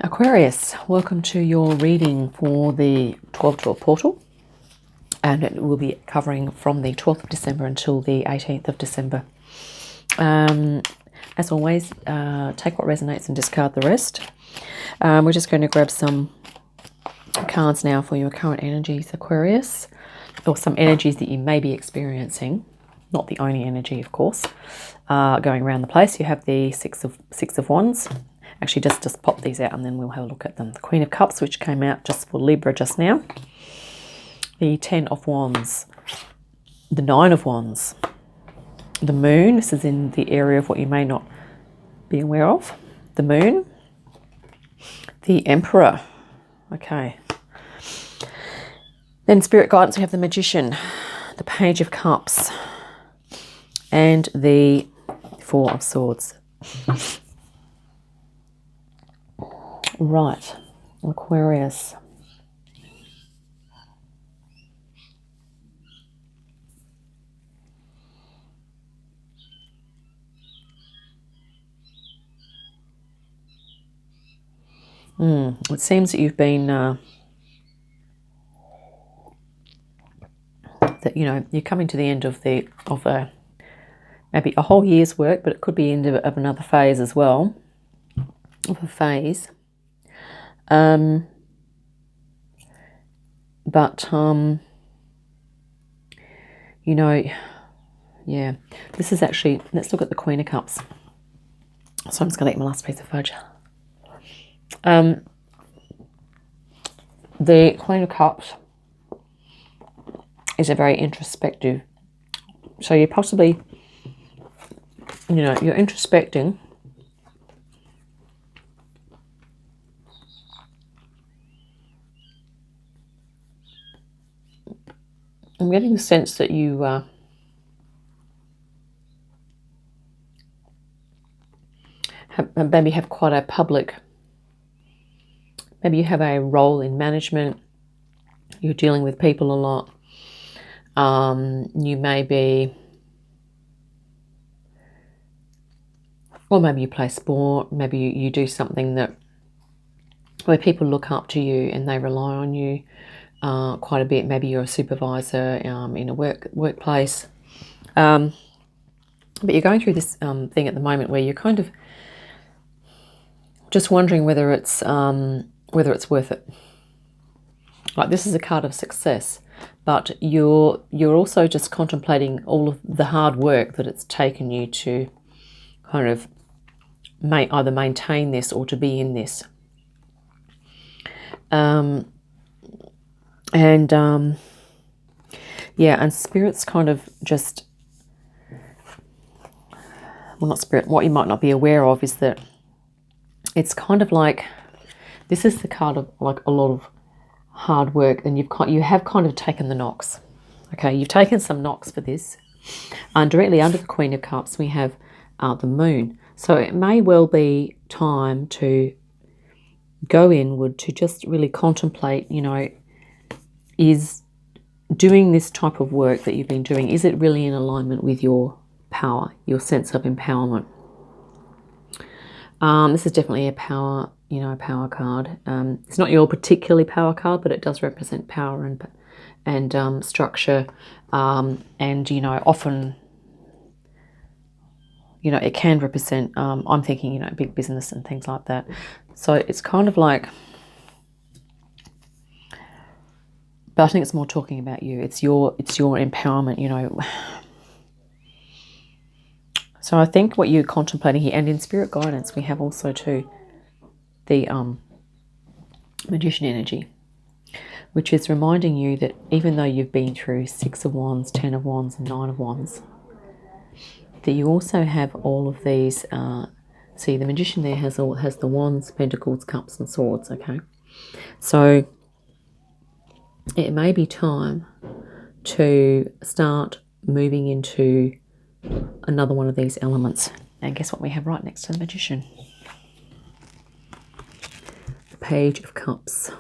Aquarius, welcome to your reading for the 12-12 portal, and it will be covering from the 12th of December until the 18th of December. As always, take what resonates and discard the rest. We're just going to grab some cards now for your current energies, Aquarius, or some energies that you may be experiencing. Not the only energy, of course, going around the place. You have the Six of Wands. Actually, just pop these out and then we'll have a look at them. The Queen of Cups, which came out just for Libra just now. The Ten of Wands. The Nine of Wands. The Moon. This is in the area of what you may not be aware of. The Moon. The Emperor. Okay. Then Spirit Guidance, we have the Magician. The Page of Cups. And the Four of Swords. Right, Aquarius. It seems that you've been, that, you know, you're coming to the end of maybe a whole year's work, but it could be end of another phase as well, you know, yeah, this is actually, let's look at the Queen of Cups. So I'm just going to eat my last piece of fudge. The Queen of Cups is a very introspective, so you're possibly, you know, you're introspecting. I'm getting the sense that you maybe have quite a public, maybe you have a role in management, you're dealing with people a lot, you may be, or maybe you play sport, maybe you do something that where people look up to you and they rely on you quite a bit. Maybe you're a supervisor in a workplace, but you're going through this thing at the moment where you're kind of just wondering whether it's worth it. Like, this is a card of success, but you're also just contemplating all of the hard work that it's taken you to kind of either maintain this or to be in this. Yeah, and Spirit's kind of just, well, not Spirit, what you might not be aware of is that it's kind of like, this is the card of like a lot of hard work, and you have kind of taken the knocks. Okay, you've taken some knocks for this. And directly under the Queen of Cups, we have the Moon. So it may well be time to go inward, to just really contemplate, you know, is doing this type of work that you've been doing, is it really in alignment with your power, your sense of empowerment? This is definitely a power, you know, a power card. It's not your particularly power card, but it does represent power and structure, and, you know, often, you know, it can represent, I'm thinking, you know, big business and things like that. So it's kind of like, but I think it's more talking about you. It's your empowerment, you know. So I think what you're contemplating here, and in Spirit Guidance, we have also too the Magician energy, which is reminding you that even though you've been through Six of Wands, Ten of Wands, and Nine of Wands, that you also have all of these. See, the Magician there has the Wands, Pentacles, Cups, and Swords. Okay, so it may be time to start moving into another one of these elements. And guess what we have right next to the Magician? The Page of Cups.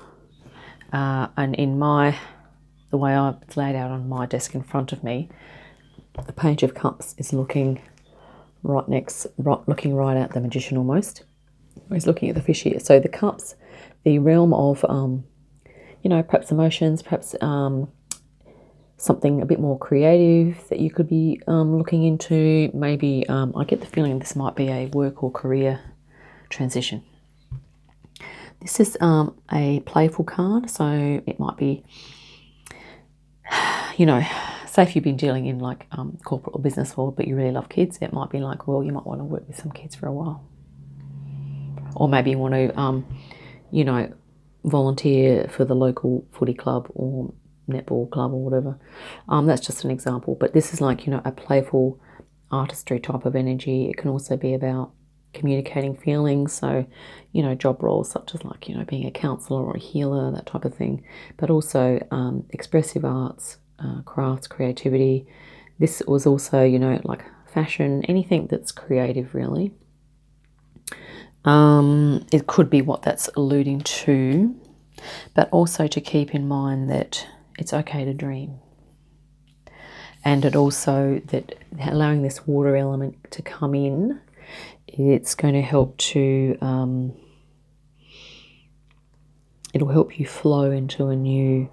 And in the way it's laid out on my desk in front of me, the Page of Cups is looking right at the Magician almost. He's looking at the fish here. So the cups, the realm of, you know, perhaps emotions, perhaps something a bit more creative that you could be looking into. Maybe I get the feeling this might be a work or career transition. This is a playful card, so it might be, you know, say if you've been dealing in like corporate or business world, but you really love kids, it might be like, well, you might want to work with some kids for a while. Or maybe you want to, you know, volunteer for the local footy club or netball club or whatever. That's just an example. But this is like, you know, a playful artistry type of energy. It can also be about communicating feelings. So, you know, job roles such as like, you know, being a counsellor or a healer, that type of thing. But also expressive arts, crafts, creativity. This was also, you know, like fashion, anything that's creative really. It could be what that's alluding to, but also to keep in mind that it's okay to dream. And it also, that allowing this water element to come in, it's going to help to, it'll help you flow into a new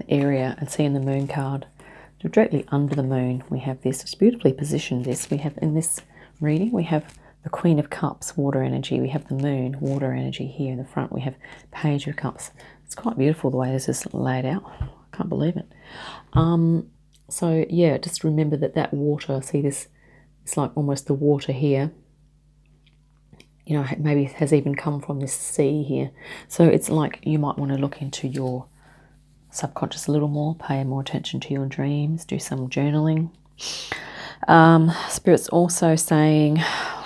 area. And see in the moon card, directly under the moon, we have this, it's beautifully positioned this. We have in this reading, we have the Queen of Cups, water energy. We have the Moon, water energy here in the front. We have Page of Cups. It's quite beautiful the way this is laid out. I can't believe it. So yeah, just remember that water, see this, it's like almost the water here. You know, maybe it has even come from this sea here. So it's like you might want to look into your subconscious a little more, pay more attention to your dreams, do some journaling. Spirit's also saying,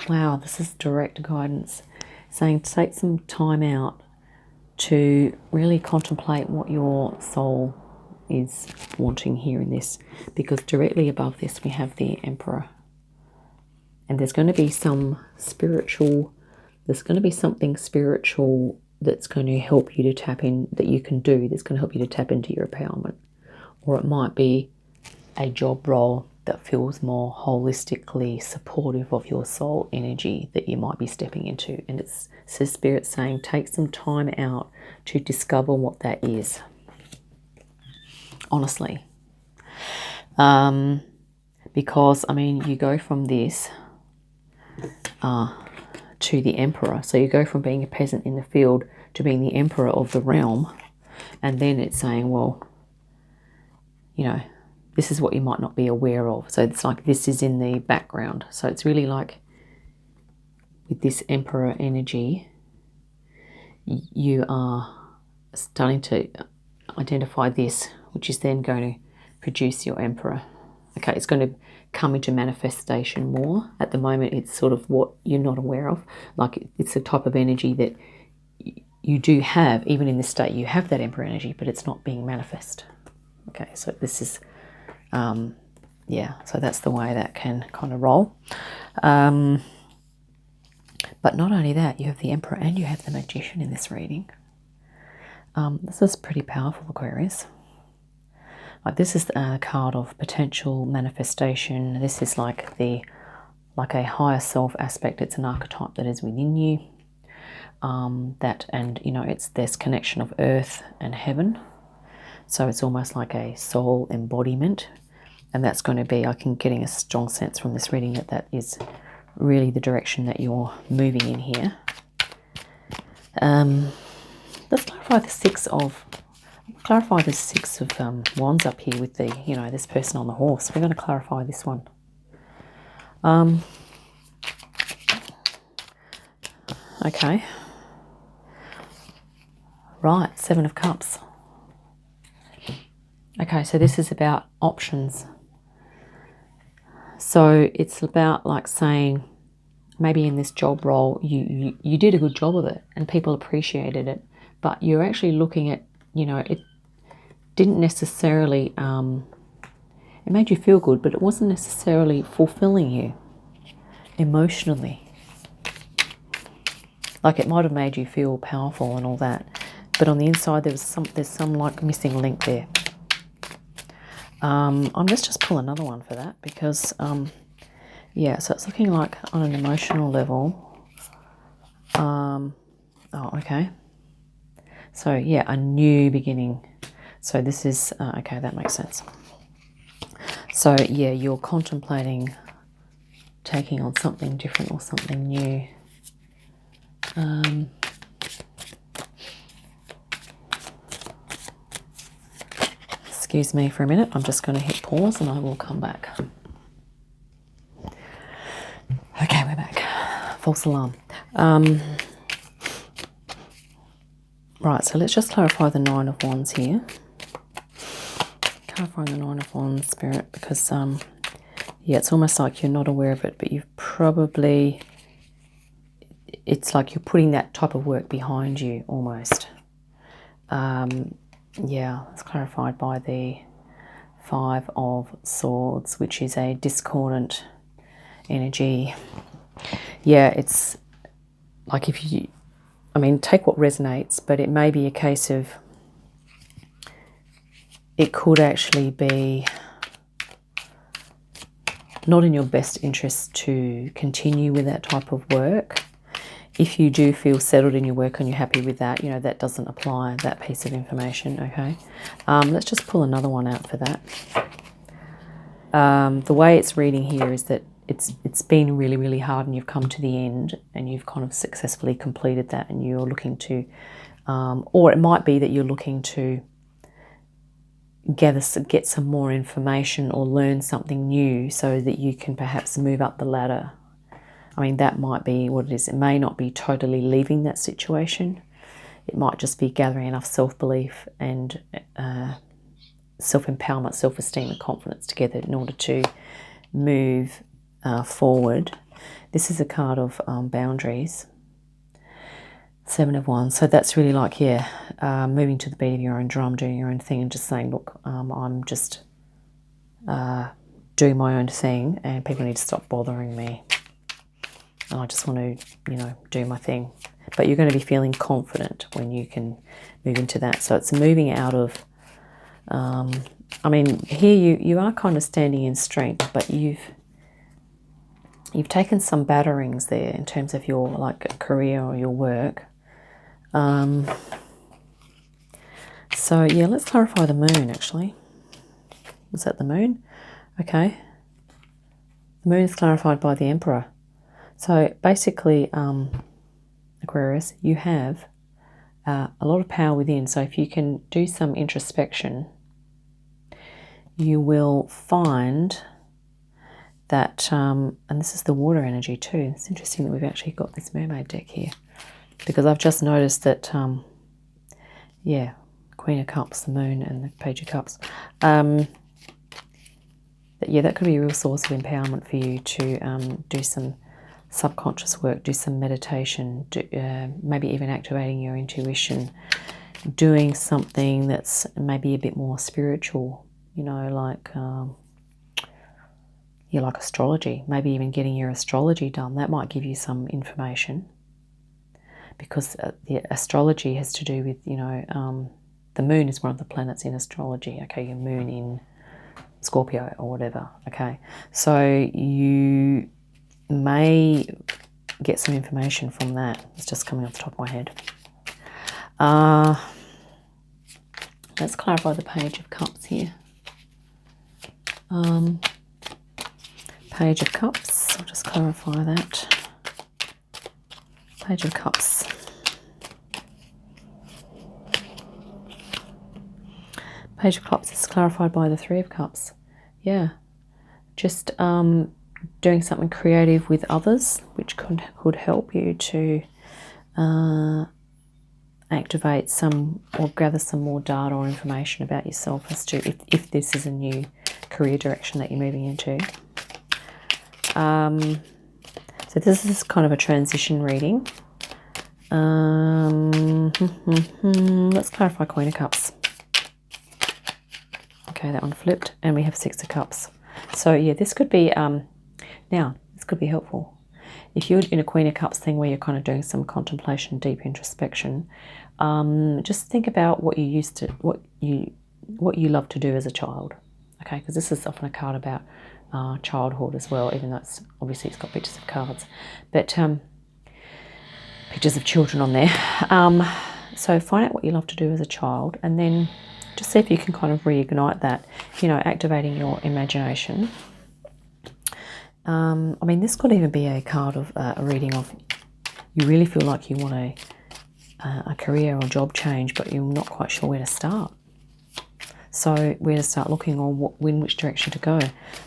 wow, this is direct guidance, saying take some time out to really contemplate what your soul is wanting here in this, because directly above this we have the Emperor, and there's going to be some spiritual, there's going to be something spiritual that's going to help you to tap in, that you can do, that's going to help you to tap into your empowerment. Or it might be a job role that feels more holistically supportive of your soul energy that you might be stepping into. And it's Spirit saying take some time out to discover what that is. Honestly. Because, I mean, you go from this to the Emperor. So you go from being a peasant in the field to being the Emperor of the realm. And then it's saying, well, you know, this is what you might not be aware of. So it's like this is in the background. So it's really like with this Emperor energy, you are starting to identify this, which is then going to produce your Emperor. Okay, it's going to come into manifestation more. At the moment, it's sort of what you're not aware of. Like it's a type of energy that you do have, even in this state, you have that Emperor energy, but it's not being manifest. Okay, so this is... yeah, so that's the way that can kind of roll. But not only that, you have the Emperor and you have the Magician in this reading. This is pretty powerful, Aquarius. Like this is a card of potential manifestation. This is like a higher self aspect. It's an archetype that is within you. And you know, it's this connection of earth and heaven. So it's almost like a soul embodiment. And that's going to be, I'm getting a strong sense from this reading that is really the direction that you're moving in here. Let's clarify the Six of Wands up here with the, you know, this person on the horse. We're going to clarify this one. Okay. Right, Seven of Cups. Okay, so this is about options. So it's about like saying, maybe in this job role, you did a good job of it and people appreciated it, but you're actually looking at, you know, it didn't necessarily, it made you feel good, but it wasn't necessarily fulfilling you emotionally. Like it might have made you feel powerful and all that, but on the inside there's some like missing link there. Let's just pull another one for that because, yeah, so it's looking like on an emotional level, Oh, okay. So yeah, a new beginning. So this is, okay, that makes sense. So yeah, you're contemplating taking on something different or something new. Excuse me for a minute. I'm just going to hit pause and I will come back. Okay, we're back. False alarm. Right, so let's just clarify the Nine of Wands here. Clarifying the Nine of Wands, Spirit, because yeah, it's almost like you're not aware of it, but you've probably, it's like you're putting that type of work behind you almost. Yeah, it's clarified by the Five of Swords, which is a discordant energy. Yeah, it's like if you, I mean, take what resonates, but it may be a case of, it could actually be not in your best interest to continue with that type of work. If you do feel settled in your work and you're happy with that, you know, that doesn't apply, that piece of information, okay? Let's just pull another one out for that. The way it's reading here is that it's been really, really hard and you've come to the end and you've kind of successfully completed that, and you're looking to, or it might be that you're looking to get some more information or learn something new so that you can perhaps move up the ladder. I mean, that might be what it is. It may not be totally leaving that situation. It might just be gathering enough self-belief and self-empowerment, self-esteem and confidence together in order to move forward. This is a card of boundaries. Seven of Wands. So that's really like, yeah, moving to the beat of your own drum, doing your own thing and just saying, look, I'm just doing my own thing and people need to stop bothering me. And I just want to, you know, do my thing. But you're going to be feeling confident when you can move into that. So it's moving out of, I mean, here you are kind of standing in strength, but you've taken some batterings there in terms of your like career or your work. So yeah, let's clarify the moon actually. Was that the moon? Okay. The moon is clarified by the Emperor. So basically, Aquarius, you have a lot of power within. So if you can do some introspection, you will find that, and this is the water energy too. It's interesting that we've actually got this mermaid deck here, because I've just noticed that, yeah, Queen of Cups, the moon, and the Page of Cups. Yeah, that could be a real source of empowerment for you to do some subconscious work, do some meditation, maybe even activating your intuition, doing something that's maybe a bit more spiritual, you know, like like astrology, maybe even getting your astrology done. That might give you some information, because the astrology has to do with, you know, the moon is one of the planets in astrology, okay, your moon in Scorpio or whatever, okay, so you may get some information from that. It's just coming off the top of my head. Let's clarify the Page of Cups here. Page of Cups, I'll just clarify that. Page of Cups. Page of Cups is clarified by the Three of Cups. Yeah, just doing something creative with others, which could help you to activate some or gather some more data or information about yourself as to if this is a new career direction that you're moving into. So this is kind of a transition reading. Let's clarify Queen of Cups. Okay, that one flipped, and we have Six of Cups. So yeah, this could be now this could be helpful if you're in a Queen of Cups thing where you're kind of doing some contemplation, deep introspection. Just think about what you what you loved to do as a child. Okay, because this is often a card about childhood as well, even though it's obviously it's got pictures of cards, but pictures of children on there. So find out what you love to do as a child, and then just see if you can kind of reignite that, you know, activating your imagination. I mean, this could even be a card of a reading of you really feel like you want a career or job change, but you're not quite sure where to start. So where to start looking, or in which direction to go.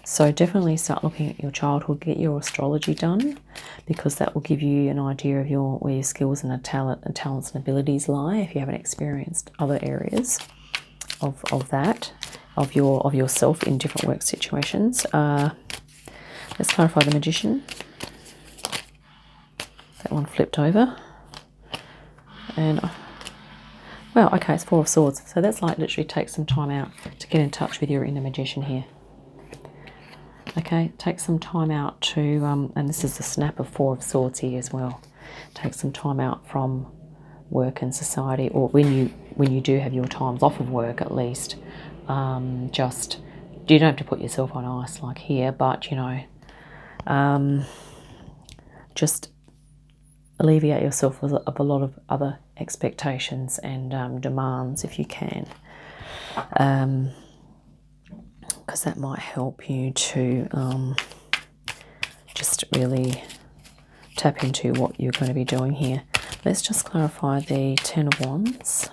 So definitely start looking at your childhood, get your astrology done, because that will give you an idea of where your skills and talents and abilities lie, if you haven't experienced other areas of that, of yourself in different work situations. Let's clarify the Magician. That one flipped over. And well, okay, it's Four of Swords. So that's like literally take some time out to get in touch with your inner magician here. Okay, take some time out to, and this is the snap of Four of Swords here as well. Take some time out from work and society, or when you do have your times off of work at least. Just, you don't have to put yourself on ice like here, but you know, just alleviate yourself of a lot of other expectations and demands if you can, because that might help you to just really tap into what you're going to be doing here. Let's just clarify the Ten of Wands.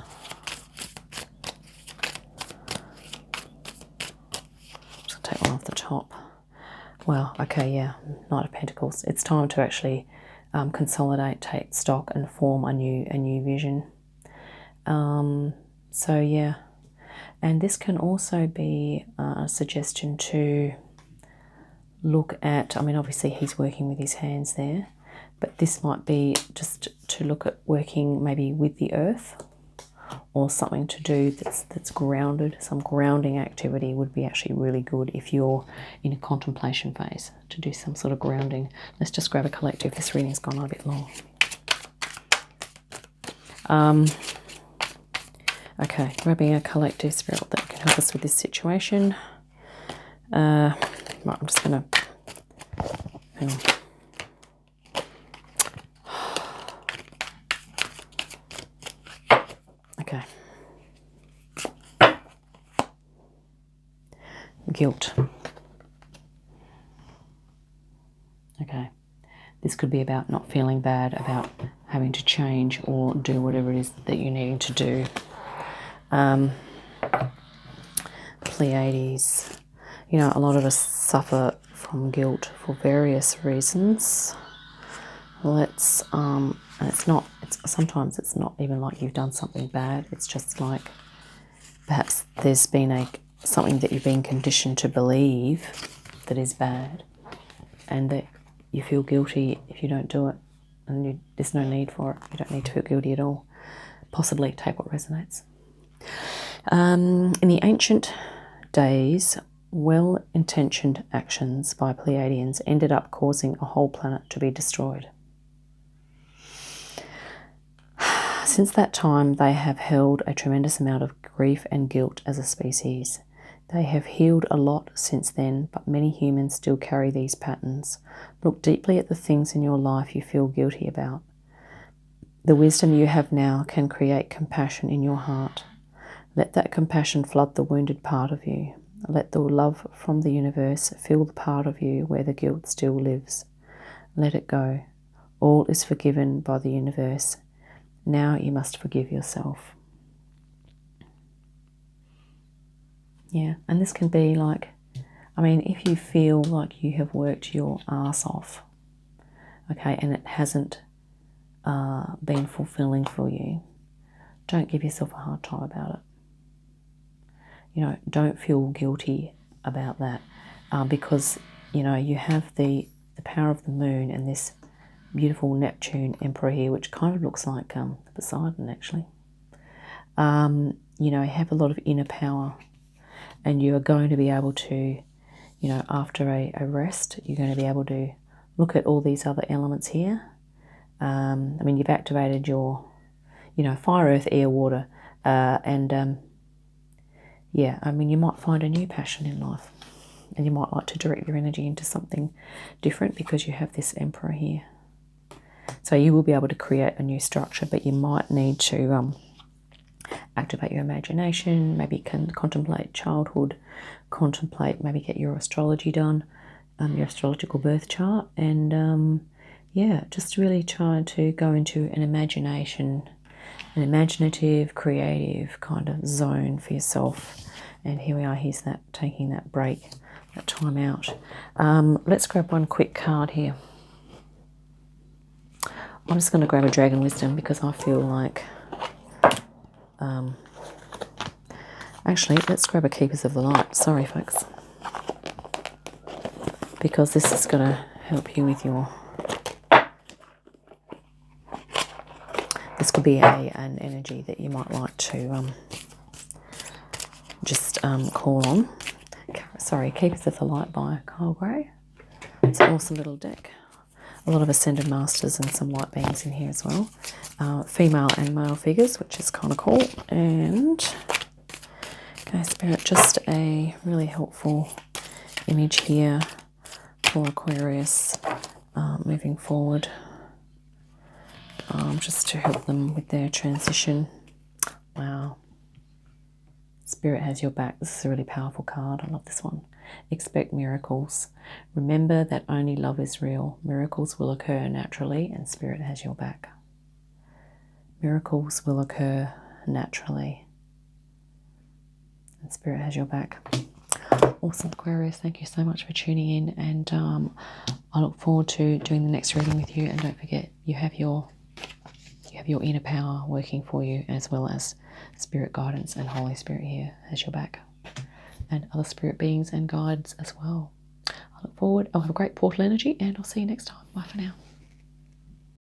Just take one off the top. Well, okay, yeah, Knight of Pentacles. It's time to actually consolidate, take stock, and form a new vision. So yeah, and this can also be a suggestion to look at, I mean, obviously he's working with his hands there, but this might be just to look at working maybe with the earth, or something to do that's grounded. Some grounding activity would be actually really good if you're in a contemplation phase, to do some sort of grounding. Let's just grab a collective. This reading's gone on a bit long. Okay, grabbing a collective spirit that can help us with this situation. Right, I'm just going to, hang on. Okay. Guilt. Okay. This could be about not feeling bad about having to change or do whatever it is that you're needing to do. Pleiades. You know, a lot of us suffer from guilt for various reasons. Let's and sometimes it's not even like you've done something bad. It's just like perhaps there's been something that you've been conditioned to believe that is bad, and that you feel guilty if you don't do it, and there's no need for it. You don't need to feel guilty at all. Possibly take what resonates. In the ancient days, well-intentioned actions by Pleiadians ended up causing a whole planet to be destroyed. Since that time, they have held a tremendous amount of grief and guilt as a species. They have healed a lot since then, but many humans still carry these patterns. Look deeply at the things in your life you feel guilty about. The wisdom you have now can create compassion in your heart. Let that compassion flood the wounded part of you. Let the love from the universe fill the part of you where the guilt still lives. Let it go. All is forgiven by the universe. Now you must forgive yourself. Yeah, and this can be like, I mean, if you feel like you have worked your ass off, okay, and it hasn't been fulfilling for you, don't give yourself a hard time about it. You know, don't feel guilty about that, because, you know, you have the power of the moon and this beautiful Neptune Emperor here, which kind of looks like Poseidon, actually. You know, you have a lot of inner power, and you are going to be able to, you know, after a rest, you're going to be able to look at all these other elements here. I mean, you've activated your, you know, fire, earth, air, water, and yeah, I mean, you might find a new passion in life, and you might like to direct your energy into something different because you have this Emperor here. So you will be able to create a new structure, but you might need to activate your imagination, maybe can contemplate childhood, contemplate, maybe get your astrology done, your astrological birth chart, and yeah, just really try to go into an imaginative, creative kind of zone for yourself. And here we are, here's that, taking that break, that time out. Let's grab one quick card here. I'm just going to grab a Dragon Wisdom because I feel like, actually, let's grab a Keepers of the Light. Sorry, folks. Because this is going to help you with your, this could be an energy that you might like to just call on. Sorry, Keepers of the Light by Kyle Gray. It's an awesome little deck. A lot of Ascended Masters and some light beings in here as well. Female and male figures, which is kind of cool. And, okay, Spirit, just a really helpful image here for Aquarius moving forward. Just to help them with their transition. Wow. Spirit has your back. This is a really powerful card. I love this one. Expect miracles. Remember that only love is real. Miracles will occur naturally, and Spirit has your back. Miracles will occur naturally, and Spirit has your back. Awesome, Aquarius. Thank you so much for tuning in, and I look forward to doing the next reading with you. And don't forget, you have your inner power working for you, as well as Spirit guidance, and Holy Spirit here has your back, and other spirit beings and guides as well. I look forward. I'll have a great portal energy, and I'll see you next time. Bye for now.